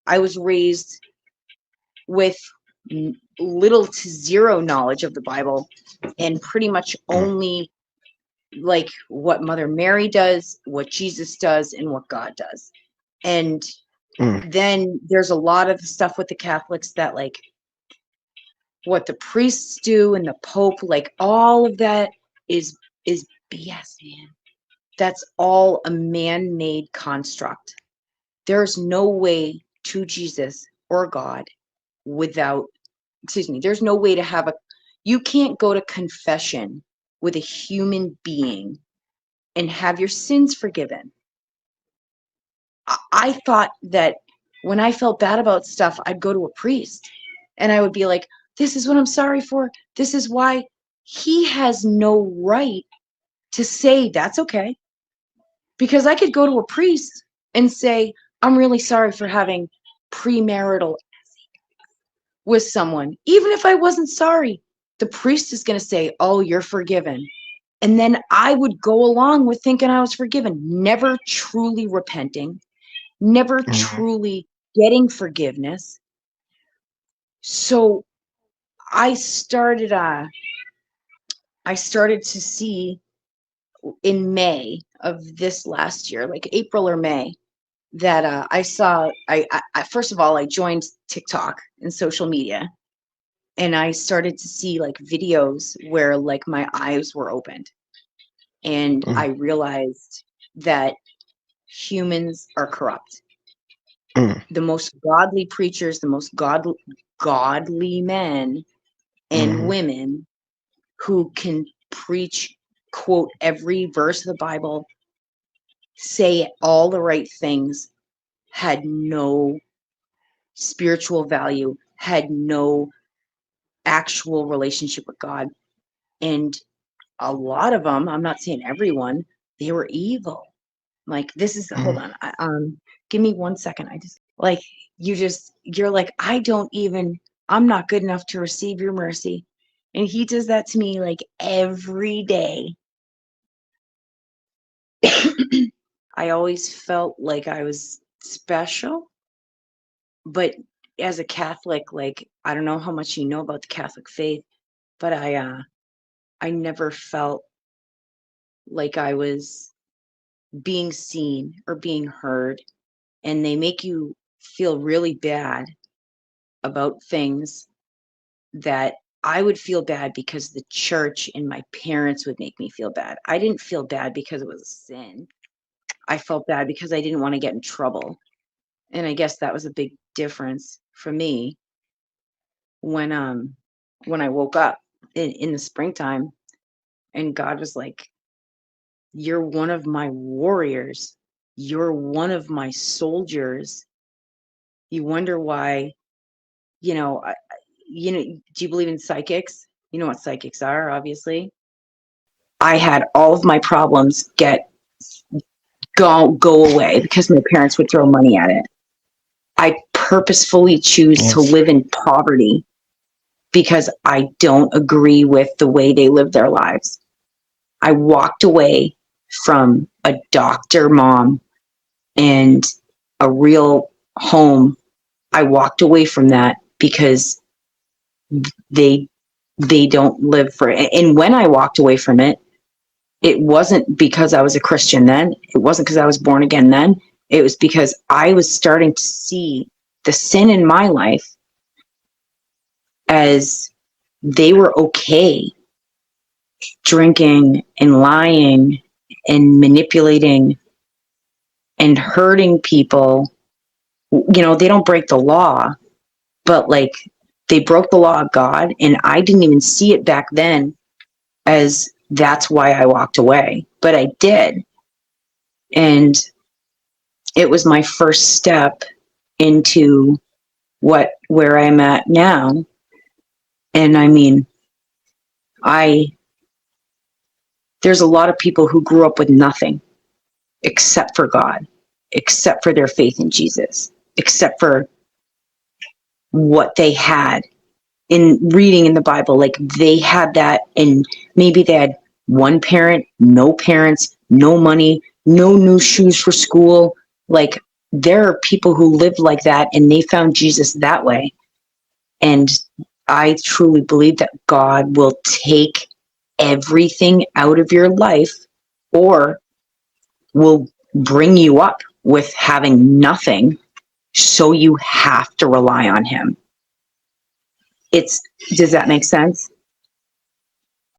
I was raised with little to zero knowledge of the Bible, and pretty much only like what Mother Mary does, what Jesus does, and what God does. And then there's a lot of stuff with the Catholics that like what the priests do and the Pope, like all of that is BS, man. That's all a man-made construct. There's no way to Jesus or God without, there's no way to have you can't go to confession with a human being and have your sins forgiven. I thought that when I felt bad about stuff, I'd go to a priest and I would be like, this is what I'm sorry for. This is why. He has no right to say that's okay. Because I could go to a priest and say, I'm really sorry for having premarital with someone. Even if I wasn't sorry, the priest is going to say, oh, you're forgiven. And then I would go along with thinking I was forgiven, never truly repenting, never truly getting forgiveness. So I started to see in May of this last year, like April or May, that I saw, I first of all, I joined TikTok and social media, and I started to see like videos where like my eyes were opened, and I realized that humans are corrupt. The most godly preachers, the most godly men and women who can preach, quote every verse of the Bible, say all the right things, had no spiritual value, had no actual relationship with God. And a lot of them, I'm not saying everyone, they were evil. Like, this is, hold on, give me 1 second. I just, like, you're like, I'm not good enough to receive your mercy. And he does that to me like every day. I always felt like I was special, but as a Catholic, like, I don't know how much you know about the Catholic faith, but I never felt like I was being seen or being heard. And they make you feel really bad about things that I would feel bad because the church and my parents would make me feel bad. I didn't feel bad because it was a sin. I felt bad because I didn't want to get in trouble. And I guess that was a big difference for me when I woke up in the springtime and God was like, you're one of my warriors. You're one of my soldiers. You wonder why, you know, do you believe in psychics? You know what psychics are, obviously. I had all of my problems go away because my parents would throw money at it. I purposefully choose to live in poverty because I don't agree with the way they live their lives. I walked away from a doctor mom and a real home. I walked away from that because they don't live for it. And when I walked away from it, it wasn't because I was a Christian then. It wasn't because I was born again then. It was because I was starting to see the sin in my life as they were okay drinking and lying and manipulating and hurting people. You know, they don't break the law, but like they broke the law of God, and I didn't even see it back then as that's why I walked away, but I did. And it was my first step into where I'm at now. And I mean, there's a lot of people who grew up with nothing except for God, except for their faith in Jesus, except for what they had in reading in the Bible. Like they had that, and maybe they had one parent, no parents, no money, no new shoes for school. Like there are people who lived like that and they found Jesus that way. And I truly believe that God will take everything out of your life, or will bring you up with having nothing, so you have to rely on him. Does that make sense?